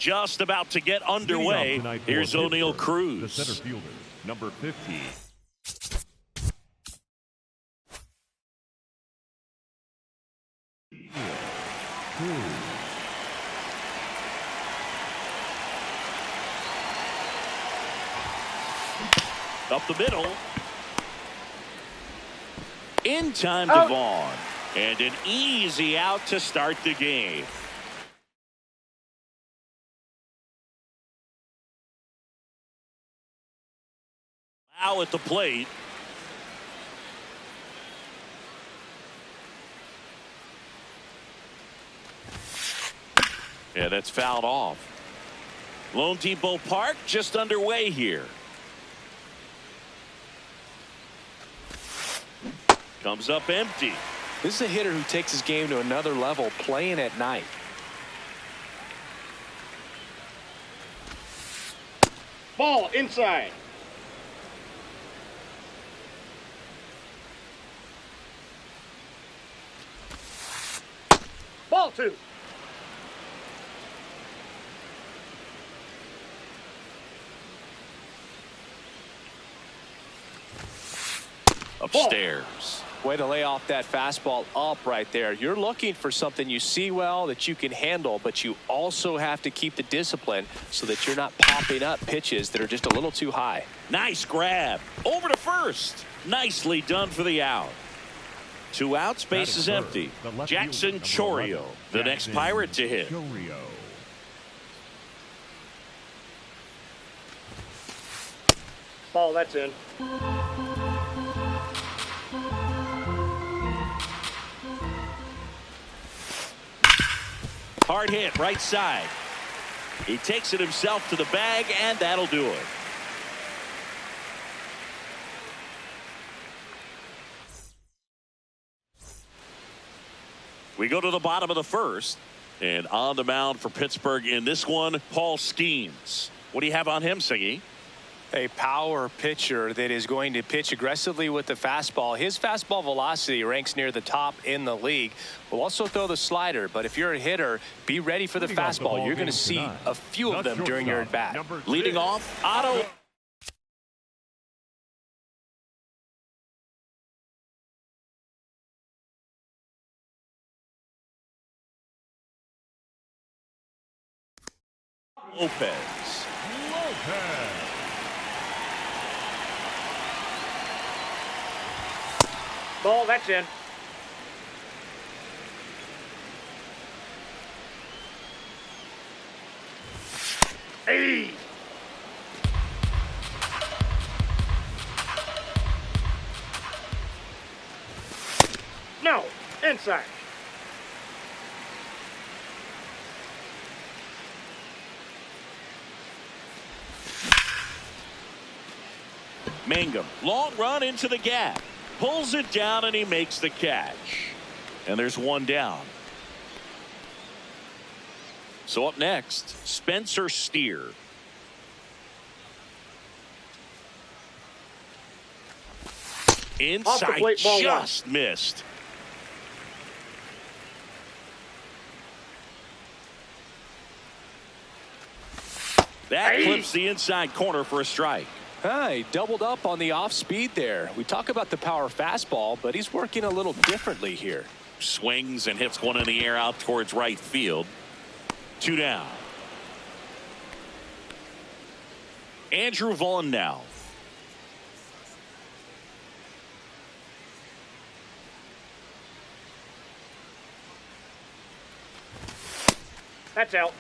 just about to get underway. Here's O'Neal Cruz. The center fielder, number 50. Up the middle. In time to Vaughn. And an easy out to start the game. Now at the plate. Yeah, that's fouled off. Lone Depot Park just underway here. Comes up empty. This is a hitter who takes his game to another level playing at night. Ball inside. Ball two. Upstairs. Way to lay off that fastball up right there. You're looking for something you see well that you can handle, but you also have to keep the discipline so that you're not popping up pitches that are just a little too high. Nice grab. Over to first. Nicely done for the out. 2 outs, base is empty. Jackson Chourio, the next Pirate to hit. Ball, that's in. Hard hit, right side. He takes it himself to the bag, and that'll do it. We go to the bottom of the first, and on the mound for Pittsburgh in this one, Paul Skeens. What do you have on him, Siggy? A power pitcher that is going to pitch aggressively with the fastball. His fastball velocity ranks near the top in the league. Will also throw the slider, but if you're a hitter, be ready for the fastball. You're going to see a few of them during your at-bat. Leading off, Otto. Lopez. Ball, that's in. Hey! No, inside. Mangum, long run into the gap. Pulls it down and he makes the catch. And there's one down. So up next, Spencer Steer. Inside, plate, ball just missed. That clips the inside corner for a strike. He doubled up on the off speed there. We talk about the power fastball, but he's working a little differently here. Swings and hits one in the air out towards right field. 2 down. Andrew Vaughn now. That's out.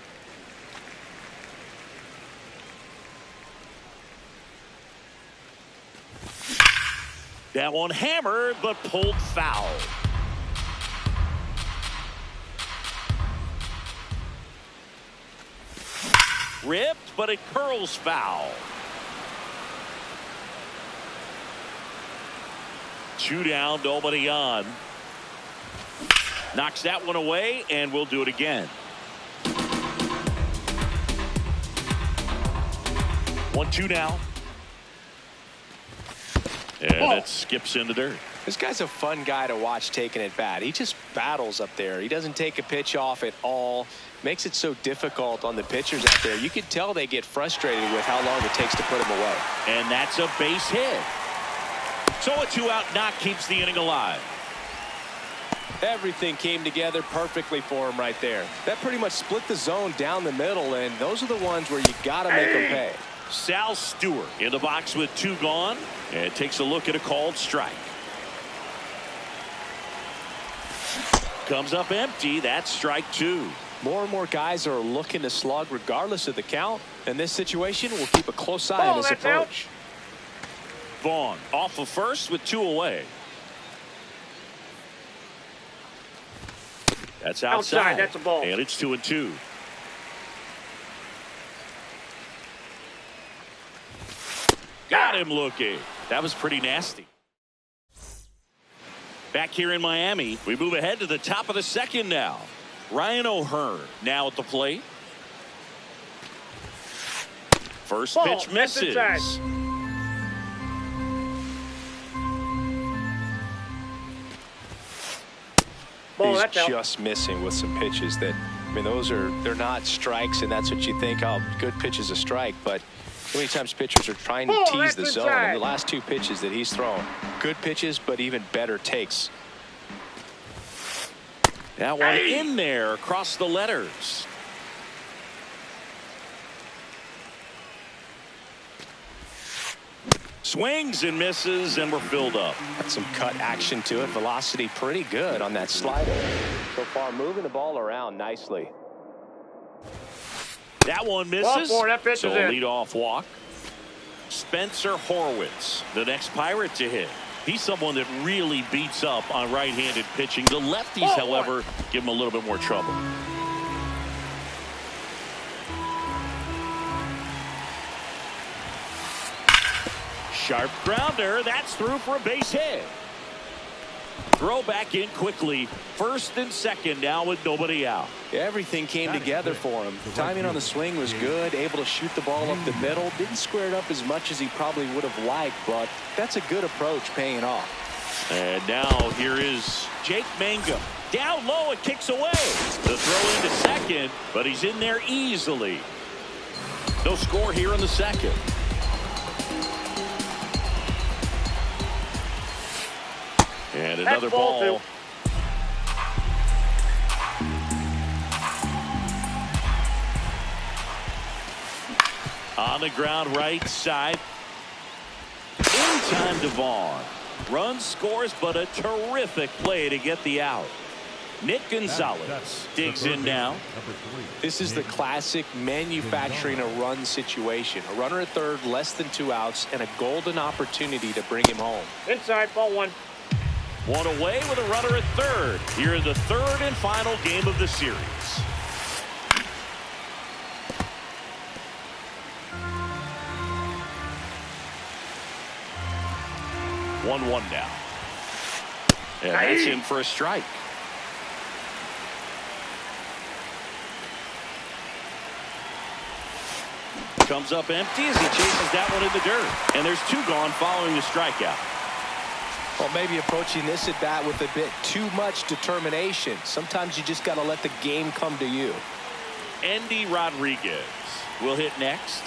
That one hammered, but pulled foul. Ripped, but it curls foul. 2 down, nobody on. Knocks that one away, and we'll do it again. 1-2 now. And it skips in the dirt. This guy's a fun guy to watch taking at bat. He just battles up there. He doesn't take a pitch off at all. makes it so difficult on the pitchers out there. You can tell they get frustrated with how long it takes to put them away. And that's a base hit. So a 2-out knock keeps the inning alive. Everything came together perfectly for him right there. That pretty much split the zone down the middle, and those are the ones where you got to make them pay. Sal Stewart in the box with 2 gone, and takes a look at a called strike. Comes up empty. That's strike 2. More and more guys are looking to slug regardless of the count. In this situation, we'll keep a close eye on his approach. Vaughn off of first with 2 away. That's outside. That's a ball. And it's 2-2. Got him looking. That was pretty nasty. Back here in Miami, we move ahead to the top of the second now. Ryan O'Hearn now at the plate. First Ball. pitch misses. He's just missing with some pitches that, I mean, they're not strikes, and that's what you think, oh, good pitch is a strike. But how many times pitchers are trying to tease the zone? And the last 2 pitches that he's thrown, good pitches, but even better takes. That one in there across the letters. Swings and misses, and we're filled up. Got some cut action to it. Velocity pretty good on that slider. So far, moving the ball around nicely. That one misses. That pitch So is in. leadoff walk. Spencer Horwitz, the next Pirate to hit. He's someone that really beats up on right-handed pitching. The lefties, however, give him a little bit more trouble. Sharp grounder. That's through for a base hit. Throw back in quickly. First and second now with nobody out. Everything came together for him. Timing on the swing was good. Able to shoot the ball up the middle. Didn't square it up as much as he probably would have liked, but that's a good approach paying off. And now here is Jake Mangum. Down low, it kicks away. The throw into second, but he's in there easily. No score here in the second. And another ball. On the ground right side. In time to Vaughn. Run scores, but a terrific play to get the out. Nick Gonzalez digs in now. This is the classic manufacturing a run situation. A runner at third, less than 2 outs, and a golden opportunity to bring him home. Inside, ball 1. 1 away with a runner at third. Here in the third and final game of the series. One now. And that's in for a strike. Comes up empty as he chases that one in the dirt. And there's 2 gone following the strikeout. Well, maybe approaching this at bat with a bit too much determination. Sometimes you just got to let the game come to you. Andy Rodriguez will hit next.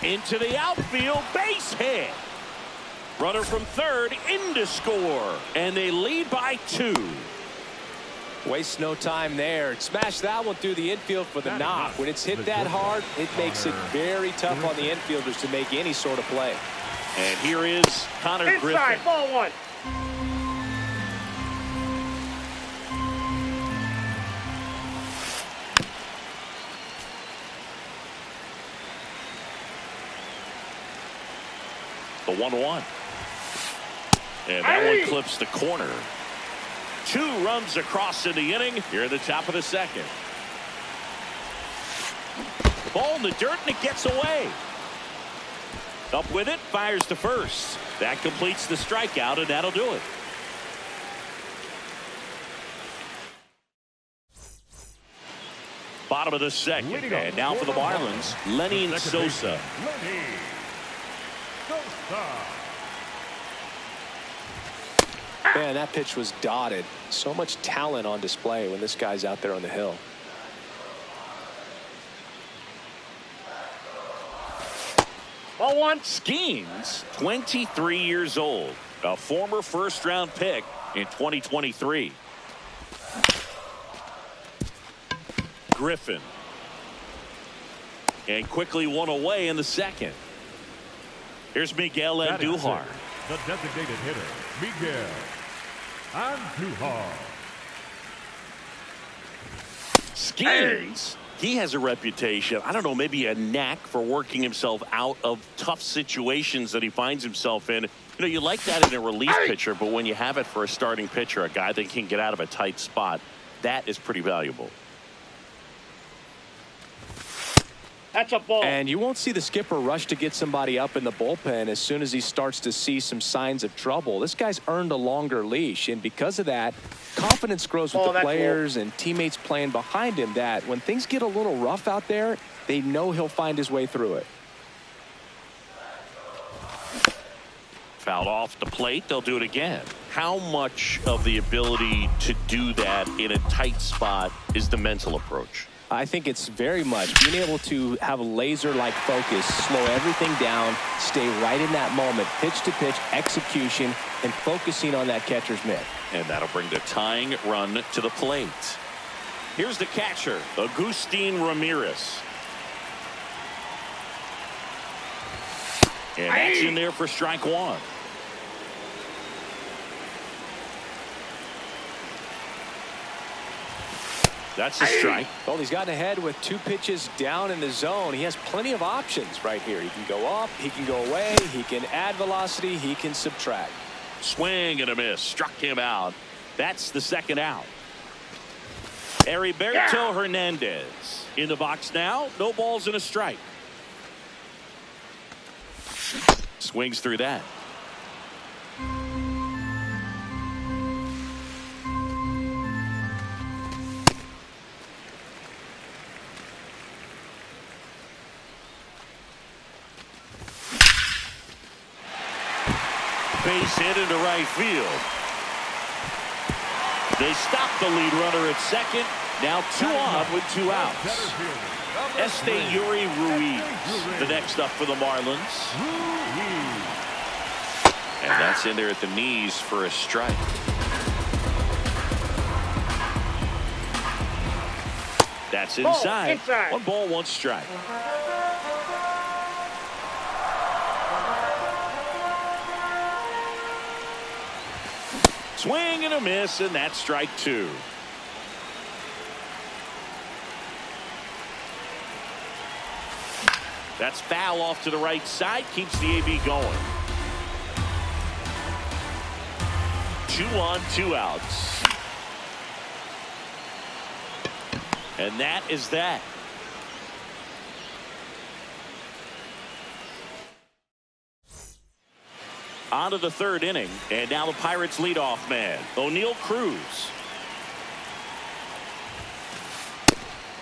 Into the outfield, base hit. Runner from third in to score, and they lead by 2. Waste no time there. Smash that one through the infield for the knock. When it's hit that hard, it makes it very tough on the infielders to make any sort of play. And here is Connor Griffin. Inside, ball 1. The 1-1. And that one clips the corner. 2 runs across in the inning here at the top of the second. Ball in the dirt, and it gets away. Up with it, fires to first. That completes the strikeout, and that'll do it. Bottom of the second. And now for the Marlins, Lenny Sosa. Man, that pitch was dotted. So much talent on display when this guy's out there on the hill. Ball one. Skeens, 23 years old, a former first-round pick in 2023. Griffin. And quickly one away in the second. Here's Miguel Andujar. The designated hitter, Miguel Andujar. Skeens. He has a reputation, I don't know, maybe a knack for working himself out of tough situations that he finds himself in. You know, you like that in a relief pitcher, but when you have it for a starting pitcher, a guy that can get out of a tight spot, that is pretty valuable. That's a ball. And you won't see the skipper rush to get somebody up in the bullpen as soon as he starts to see some signs of trouble. This guy's earned a longer leash, and because of that, confidence grows with the players and teammates playing behind him, that when things get a little rough out there, they know he'll find his way through it. Fouled off the plate. They'll do it again. How much of the ability to do that in a tight spot is the mental approach? I think it's very much being able to have a laser-like focus, slow everything down, stay right in that moment, pitch-to-pitch execution, and focusing on that catcher's mitt. And that'll bring the tying run to the plate. Here's the catcher, Agustin Ramirez. And that's in there for strike one. That's a strike. Well, he's gotten ahead with 2 pitches down in the zone. He has plenty of options right here. He can go up, he can go away, he can add velocity, he can subtract. Swing and a miss. Struck him out. That's the second out. Heriberto Hernandez in the box now. No balls and a strike. Swings through that. Base hit into right field. They stop the lead runner at second. Now 2 on with 2 outs. Yuri Ruiz, the next up for the Marlins. And that's in there at the knees for a strike. That's inside. 1 ball, 1 strike. Swing and a miss, and that's strike 2. That's foul off to the right side. Keeps the AB going. 2 on, 2 outs. And that is that. On to the 3rd inning, and now the Pirates leadoff man, O'Neal Cruz.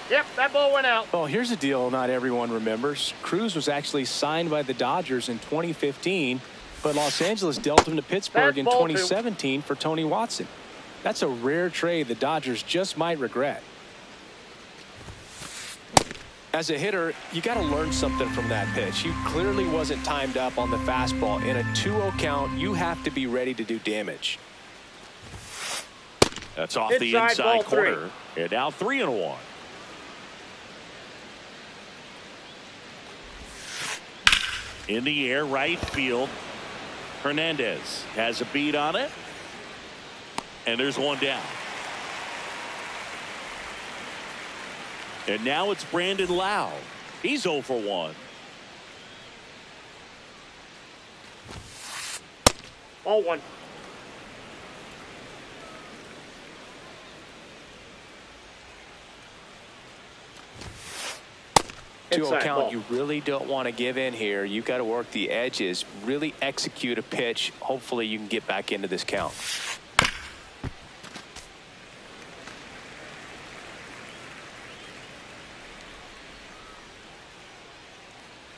Yep, that ball went out. Well, here's a deal not everyone remembers. Cruz was actually signed by the Dodgers in 2015, but Los Angeles dealt him to Pittsburgh in 2017 for Tony Watson. That's a rare trade the Dodgers just might regret. As a hitter, you got to learn something from that pitch. He clearly wasn't timed up on the fastball. In a 2-0 count, you have to be ready to do damage. That's off the inside corner. And now 3-1. In the air, right field. Hernandez has a beat on it. And there's 1 down. And now it's Brandon Lau. He's 0 for 1. Ball 1. 2-0 count, you really don't want to give in here. You've got to work the edges, really execute a pitch. Hopefully you can get back into this count.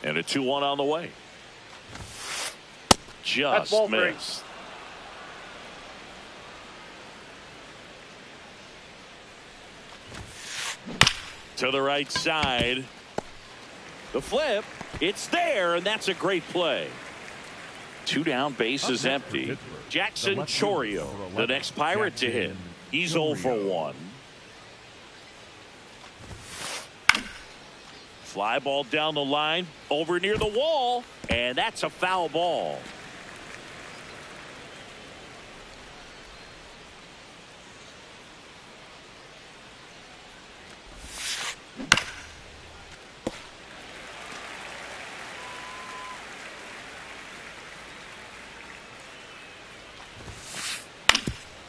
And a 2-1 on the way. Just missed. To the right side. The flip. It's there, and that's a great play. 2 down, bases empty. Jackson Chorio, the next Pirate to hit. He's 0 for 1. Fly ball down the line, over near the wall, and that's a foul ball.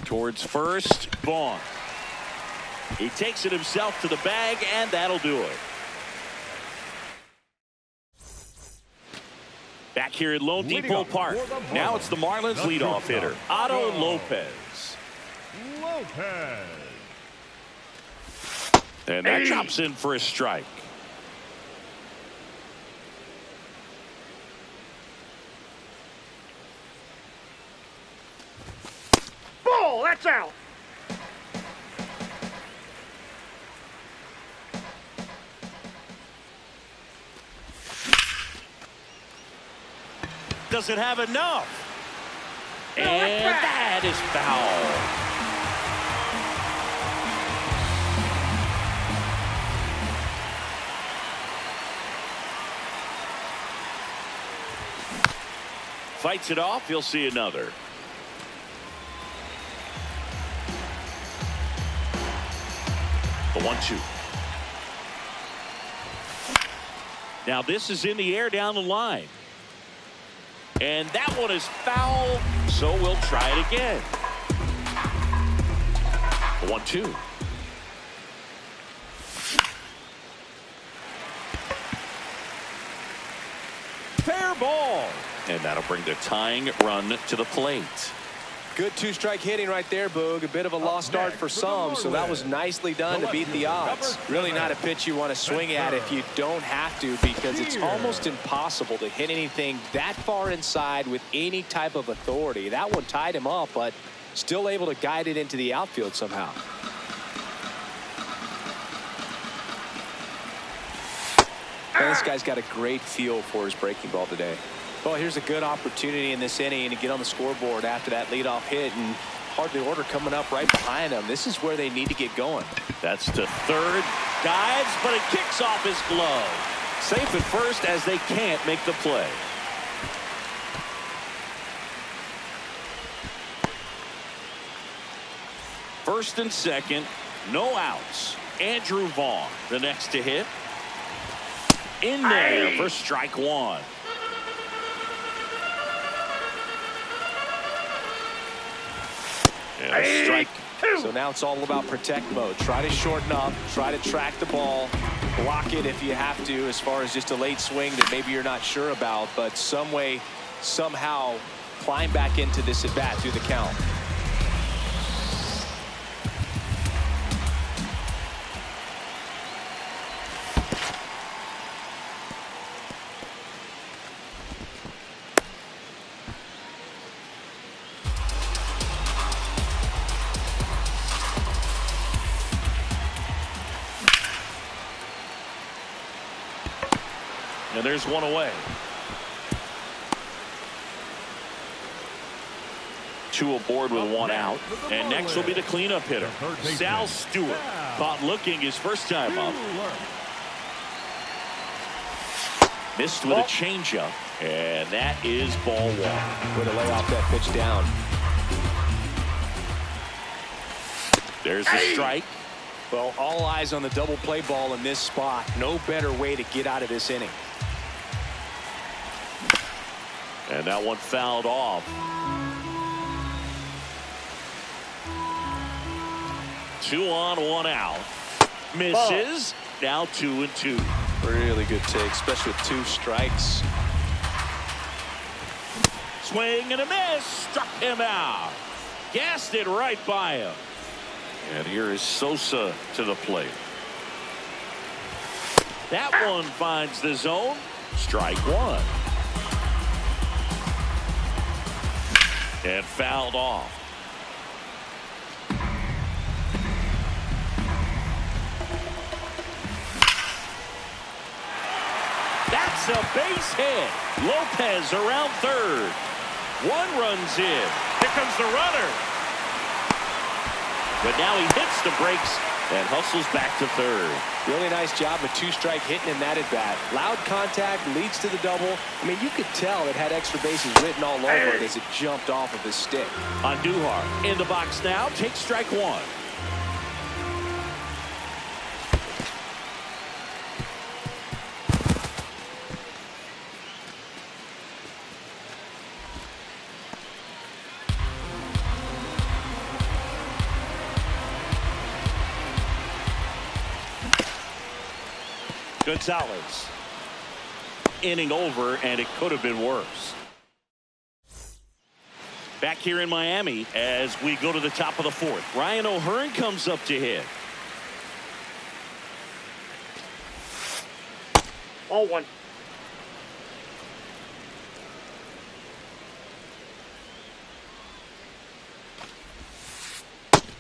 Towards first, Vaughn. He takes it himself to the bag, and that'll do it. Back here at Lone Depot Park. Now it's the Marlins leadoff hitter, Otto Lopez. And that chops in for a strike. Ball, that's out. Doesn't have enough. And that is foul. Fights it off. You'll see another. The 1-2. Now this is in the air down the line. And that one is foul, so we'll try it again. The 1-2. Fair ball. And that'll bring the tying run to the plate. Good 2-strike hitting right there, Boog. A bit of a lost start for some, so that was nicely done to beat the odds. Really not a pitch you want to swing at if you don't have to, because it's almost impossible to hit anything that far inside with any type of authority. That one tied him up, but still able to guide it into the outfield somehow. And this guy's got a great feel for his breaking ball today. Well, here's a good opportunity in this inning to get on the scoreboard after that leadoff hit, and hardly order coming up right behind him. This is where they need to get going. That's to third. Dives, but it kicks off his glove. Safe at first as they can't make the play. First and second, no outs. Andrew Vaughn, the next to hit. In there for strike 1. And a strike. So now it's all about protect mode. Try to shorten up, try to track the ball, block it if you have to, as far as just a late swing that maybe you're not sure about, but some way, somehow climb back into this at bat through the count. And there's one away. 2 aboard with 1 out. And next will be the cleanup hitter, Sal Stewart. Caught looking his first time up. Missed with a changeup. And that is ball 1. Way to lay off that pitch down. There's the strike. Well, all eyes on the double play ball in this spot. No better way to get out of this inning. And that one fouled off. 2 on, 1 out. Misses. Now 2-2. Really good take, especially with 2 strikes. Swing and a miss. Struck him out. Gassed it right by him. And here is Sosa to the plate. That one finds the zone. Strike 1. And fouled off. That's a base hit. Lopez around third. One runs in. Here comes the runner. But now he hits the brakes and hustles back to third. Really nice job of two-strike hitting in that at-bat. Loud contact leads to the double. I mean, you could tell it had extra bases written all over it as it jumped off of his stick. Andujar in the box now. Takes strike one. Gonzalez. Inning over, and it could have been worse. Back here in Miami as we go to the top of the fourth. Ryan O'Hearn comes up to hit. Ball one.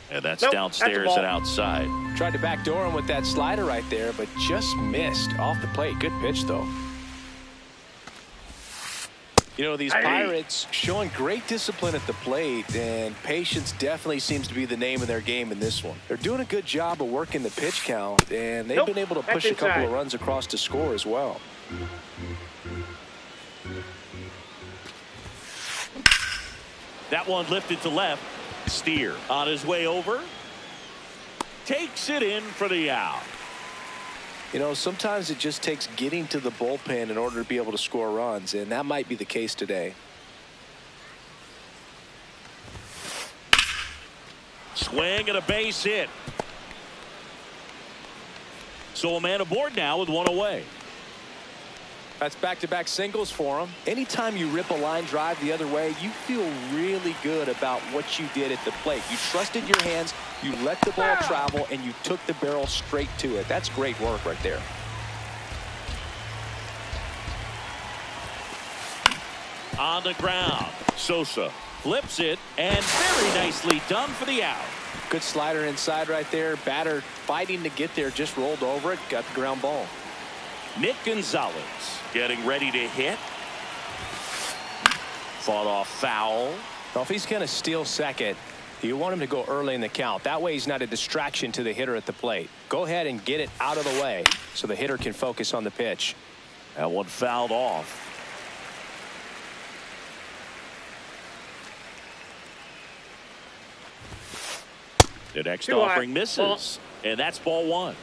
And that's Nope, downstairs that's a and ball. outside. Tried to backdoor him with that slider right there, but just missed off the plate. Good pitch, though. You know, these Pirates showing great discipline at the plate, and patience definitely seems to be the name of their game in this one. They're doing a good job of working the pitch count, and they've been able to push a couple of runs across to score as well. That one lifted to left. Steer on his way over. Takes it in for the out. You know, sometimes it just takes getting to the bullpen in order to be able to score runs, and that might be the case today. Swing and a base hit. So a man aboard now with one away. That's back-to-back singles for him. Anytime you rip a line drive the other way, you feel really good about what you did at the plate. You trusted your hands, you let the ball travel, and you took the barrel straight to it. That's great work right there. On the ground. Sosa flips it, and very nicely done for the out. Good slider inside right there. Batter fighting to get there, just rolled over it, got the ground ball. Nick Gonzalez getting ready to hit. Fought off foul. Well, if he's going to steal second, you want him to go early in the count. That way he's not a distraction to the hitter at the plate. Go ahead and get it out of the way so the hitter can focus on the pitch. That one fouled off. The next offering misses, and that's ball one.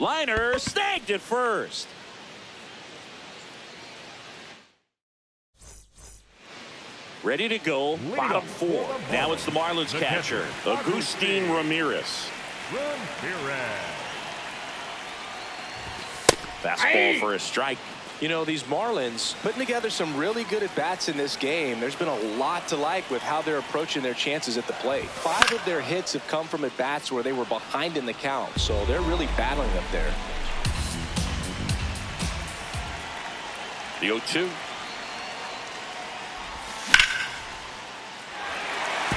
Liner snagged at first. Ready to go. Bottom four. Now it's the Marlins catcher, Agustin Ramirez. Fastball for a strike. You know, these Marlins putting together some really good at-bats in this game. There's been a lot to like with how they're approaching their chances at the plate. 5 of their hits have come from at-bats where they were behind in the count, so they're really battling up there. The 0-2.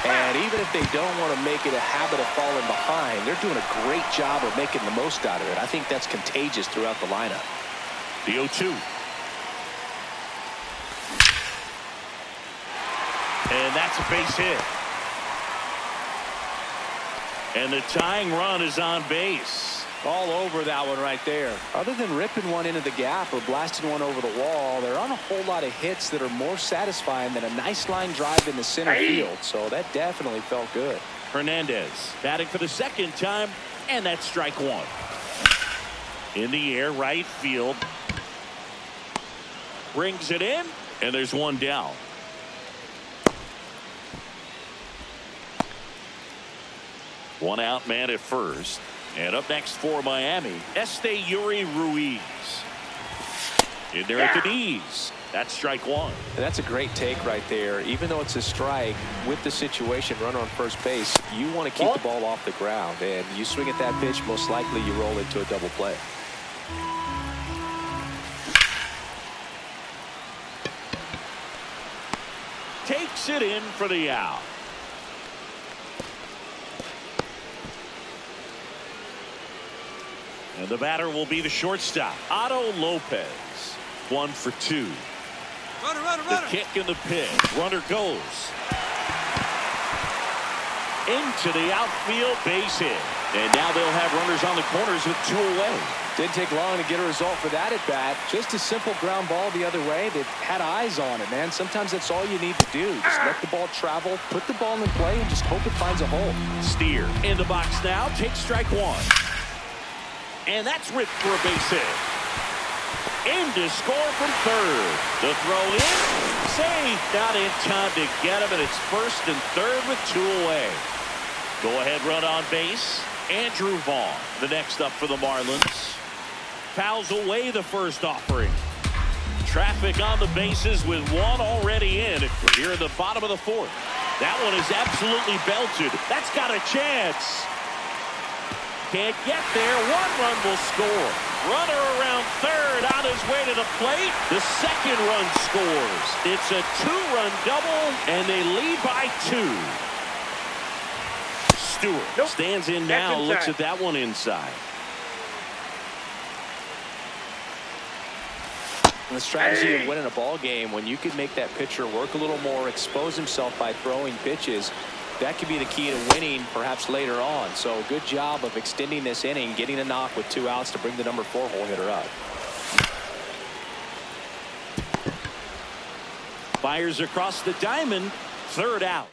And even if they don't want to make it a habit of falling behind, they're doing a great job of making the most out of it. I think that's contagious throughout the lineup. The 0-2. And that's a base hit. And the tying run is on base. All over that one right there. Other than ripping one into the gap or blasting one over the wall, there aren't a whole lot of hits that are more satisfying than a nice line drive in the center field. So that definitely felt good. Hernandez batting for the second time, and that's strike one. In the air, right field. Brings it in, and there's one down. One out man at first. And up next for Miami, Yuri Ruiz. In there at the knees. That's strike one. And that's a great take right there. Even though it's a strike, with the situation, runner on first base, you want to keep the ball off the ground. And you swing at that pitch, most likely you roll into a double play. Takes it in for the out. And the batter will be the shortstop, Otto Lopez. 1 for 2. Runner, runner, The runner. kick and the pitch. Runner goes into the outfield, base hit. And now they'll have runners on the corners with 2 away. Didn't take long to get a result for that at bat. Just a simple ground ball the other way that had eyes on it, man. Sometimes that's all you need to do. Just let the ball travel, put the ball in play, and just hope it finds a hole. Steer in the box now. Takes strike 1. And that's ripped for a base hit. In to score from third. The throw in. Safe. Not in time to get him, and it's first and third with 2 away. Go ahead run on base. Andrew Vaughn, the next up for the Marlins. Fouls away the first offering. Traffic on the bases with 1 already in. Here in the bottom of the 4th. That one is absolutely belted. That's got a chance. Can't get there. 1 run will score. Runner around third on his way to the plate. The second run scores. It's a 2-run double, and they lead by 2. Stewart stands in now, looks at that one inside. The strategy of winning a ball game, when you can make that pitcher work a little more, expose himself by throwing pitches, that could be the key to winning perhaps later on. So good job of extending this inning, getting a knock with 2 outs to bring the number 4 hole hitter up. Fires across the diamond. 3rd out.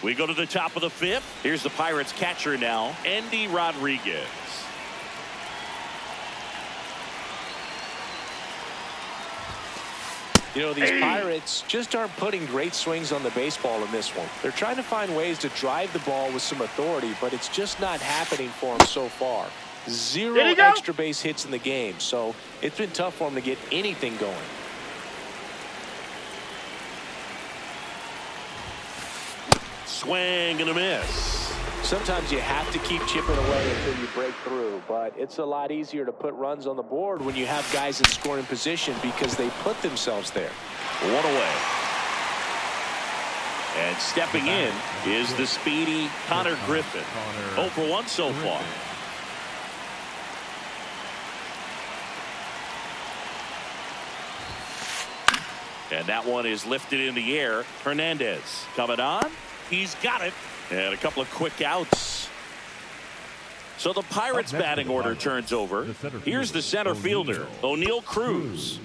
We go to the top of the 5th. Here's the Pirates catcher now, Andy Rodriguez. You know, these Pirates just aren't putting great swings on the baseball in this one. They're trying to find ways to drive the ball with some authority, but it's just not happening for them so far. 0 extra base hits in the game, so it's been tough for them to get anything going. Swing and a miss. Sometimes you have to keep chipping away until you break through, but it's a lot easier to put runs on the board when you have guys in scoring position because they put themselves there. 1 away. And stepping in is the speedy Connor Griffin. 0 for 1 so far. And that one is lifted in the air. Hernandez coming on. He's got it. And a couple of quick outs. So the Pirates batting order turns over. Here's the center fielder, O'Neal Cruz.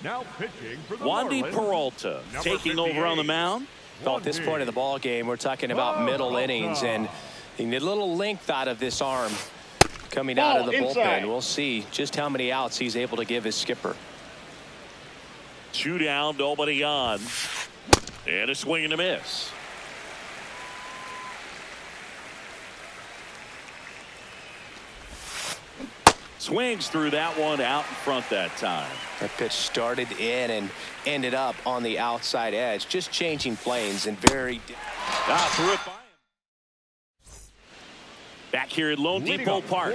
Now pitching for the Wandy Marlins, Peralta taking over on the mound. Well, at this point in the ball game, we're talking about middle innings, and you need a little length out of this arm coming out of the bullpen. We'll see just how many outs he's able to give his skipper. 2 down, nobody on. And a swing and a miss. Swings through that one out in front that time. That pitch started in and ended up on the outside edge, just changing planes and very. Threw it by him. Back here at Lone Depot Park.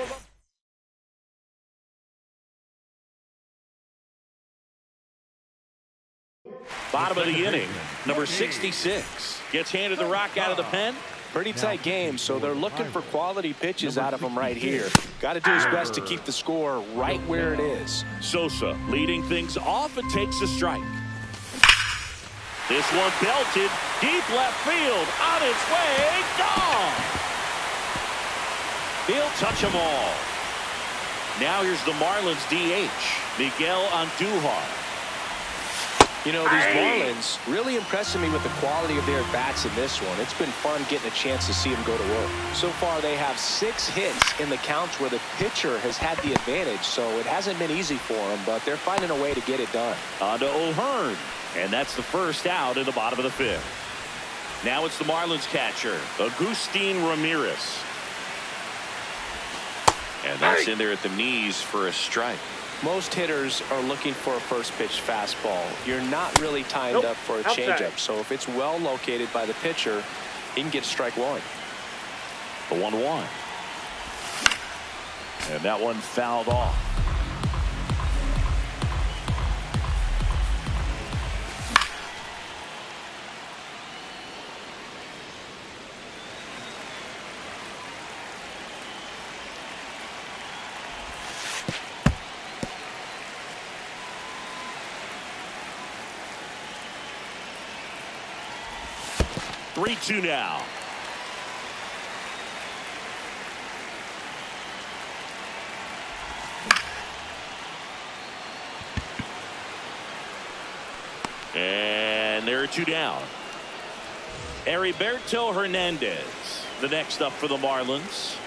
Bottom of the inning, number 66 gets handed the rock out of the pen. Pretty tight game, so they're looking for quality pitches out of him right here. Got to do his best to keep the score right where it is. Sosa leading things off and takes a strike. This one belted deep left field, on its way, gone. He'll touch them all. Now here's the Marlins DH, Miguel Andujar. You know, these Marlins really impressing me with the quality of their bats in this one. It's been fun getting a chance to see them go to work. So far, they have 6 hits in the counts where the pitcher has had the advantage, so it hasn't been easy for them, but they're finding a way to get it done. On to O'Hearn, and that's the first out in the bottom of the 5th. Now it's the Marlins catcher, Agustin Ramirez. And that's in there at the knees for a strike. Most hitters are looking for a first pitch fastball. You're not really timed up for a changeup. So if it's well located by the pitcher, he can get strike 1. The 1-1. And that one fouled off. 3-2 now. And there are 2 down. Heriberto Hernandez, the next up for the Marlins.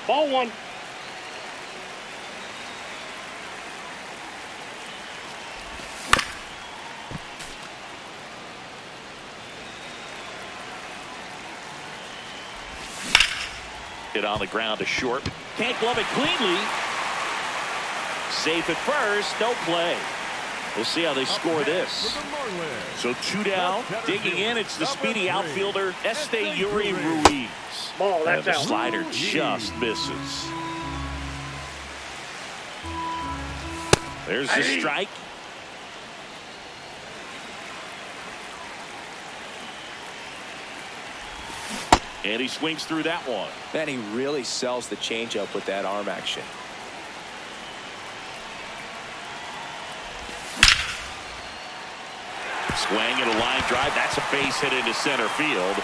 Ball 1. Hit on the ground to short. Can't glove it cleanly. Safe at first. No play. We'll see how they score this. So 2 down. Digging in, it's the speedy outfielder, Esteury Ruiz. Ball, that's and the out. slider just misses. There's the strike. And he swings through that one. Man, he really sells the changeup with that arm action. Swing and a line drive. That's a base hit into center field.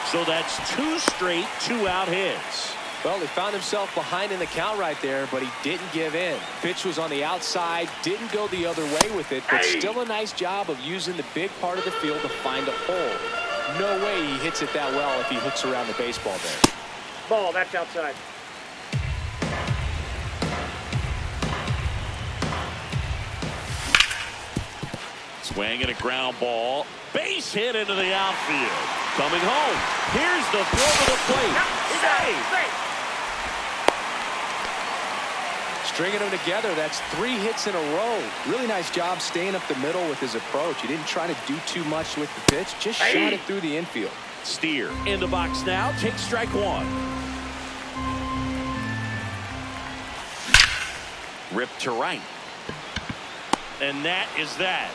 So that's 2 straight 2-out hits. Well, he found himself behind in the count right there, but he didn't give in. Pitch was on the outside, didn't go the other way with it, but still a nice job of using the big part of the field to find a hole. No way he hits it that well if he hooks around the baseball there. Ball, that's outside. Swing and a ground ball. Base hit into the outfield. Coming home. Here's the throw to the plate. Save. Stringing them together, that's 3 hits in a row. Really nice job staying up the middle with his approach. He didn't try to do too much with the pitch, just shot it through the infield. Steer in the box now. Takes strike 1. Ripped to right. And that is that.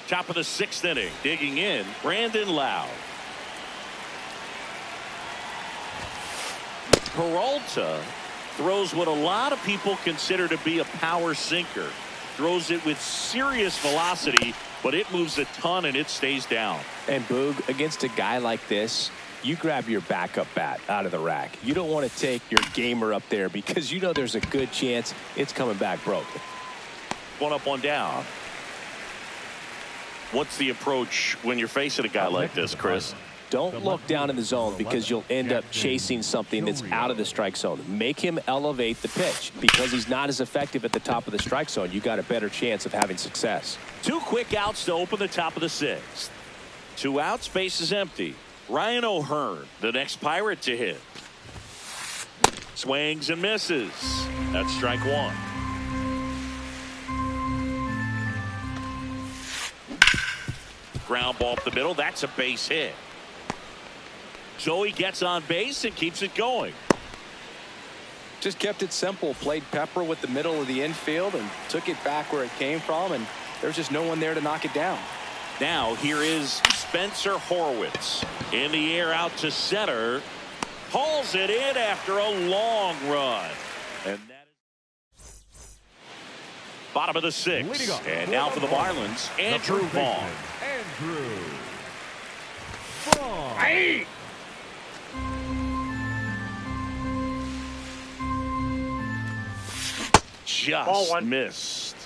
Top of the 6th inning. Digging in, Brandon Lowe. Peralta throws what a lot of people consider to be a power sinker. Throws it with serious velocity, but it moves a ton and it stays down. And Boog, against a guy like this, you grab your backup bat out of the rack. You don't want to take your gamer up there because you know there's a good chance it's coming back broken. 1 up, 1 down. What's the approach when you're facing a guy like this, Chris? Don't look down in the zone because you'll end up chasing something that's out of the strike zone. Make him elevate the pitch because he's not as effective at the top of the strike zone. You got a better chance of having success. 2 quick outs to open the top of the 6th. 2 outs, base is empty. Ryan O'Hearn, the next Pirate to hit. Swings and misses. That's strike 1. Ground ball up the middle. That's a base hit. So he gets on base and keeps it going. Just kept it simple. Played pepper with the middle of the infield and took it back where it came from, and there's just no one there to knock it down. Now here is Spencer Horwitz in the air out to center. Hauls it in after a long run. And that is bottom of the 6th. And now for the Marlins, Andrew Vaughn. Andrew Vaughn. Just missed.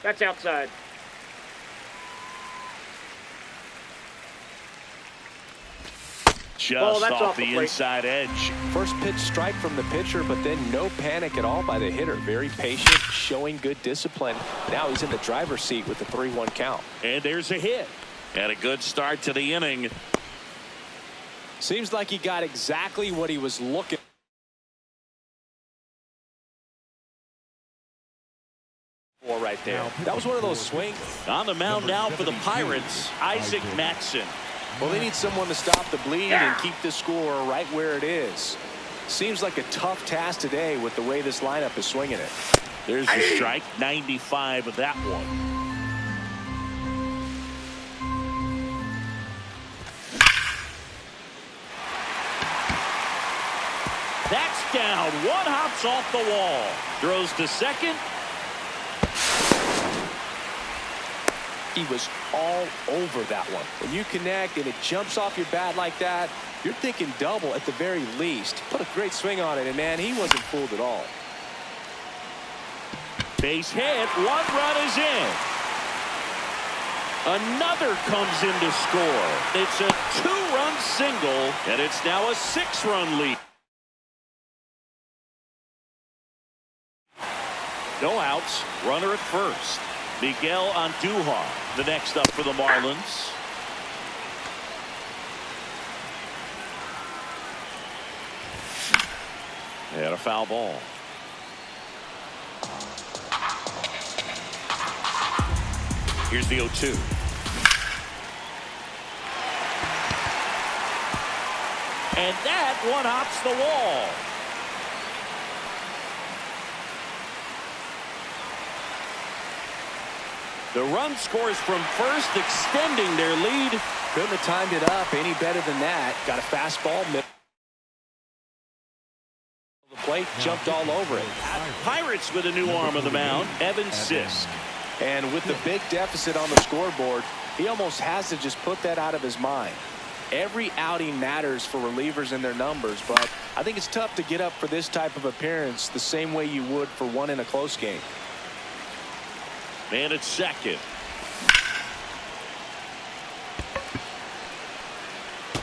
That's outside. Just that's off the the plate. inside edge. First pitch strike from the pitcher, but then no panic at all by the hitter. Very patient, showing good discipline. Now he's in the driver's seat with the 3-1 count. And there's a hit. And a good start to the inning. Seems like he got exactly what he was looking for right there. That was one of those swings. On the mound now for the Pirates, Isaac Matson. Well, they need someone to stop the bleed and keep the score right where it is. Seems like a tough task today with the way this lineup is swinging it. There's the strike, 95 of that one. That's down. One hops off the wall. Throws to second. He was all over that one. When you connect and it jumps off your bat like that, you're thinking double at the very least. Put a great swing on it, and man, he wasn't fooled at all. Base hit. One run is in. Another comes in to score. It's a 2-run single, and it's now a 6-run lead. No outs. Runner at first. Miguel Andujar, the next up for the Marlins. And a foul ball. Here's the 0-2. And that one hops the wall. The run scores from first, extending their lead. Couldn't have timed it up any better than that. Got a fastball. The plate jumped all over it. Pirates with a new arm on the mound, Evan Sisk. And with the big deficit on the scoreboard, he almost has to just put that out of his mind. Every outing matters for relievers and their numbers, but I think it's tough to get up for this type of appearance the same way you would for one in a close game. Man at second.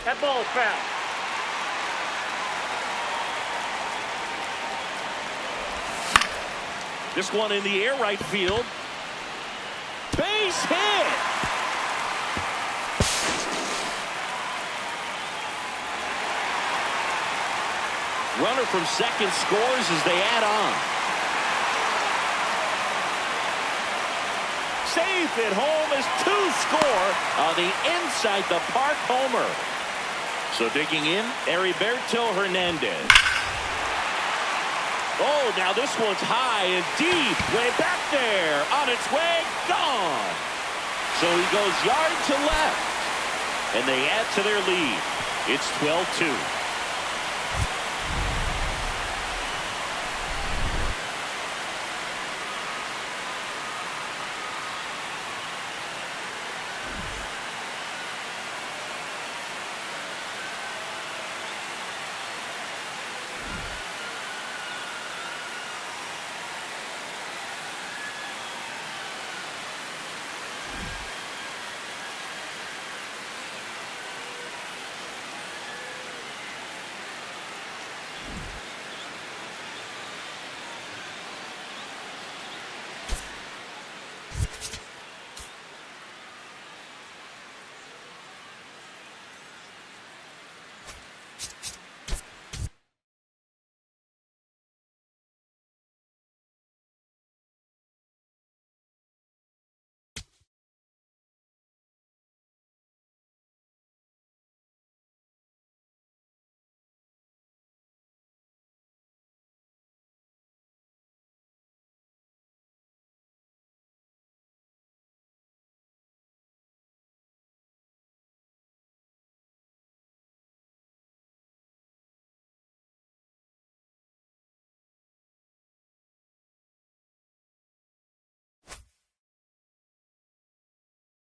That ball is foul. This one in the air, right field. Base hit. Runner from second scores as they add on. Safe at home as 2 score on the inside the park homer. So digging in, Heriberto Hernandez. Oh, now this one's high and deep, way back there, on its way, gone. So he goes yard to left, and they add to their lead. It's 12-2.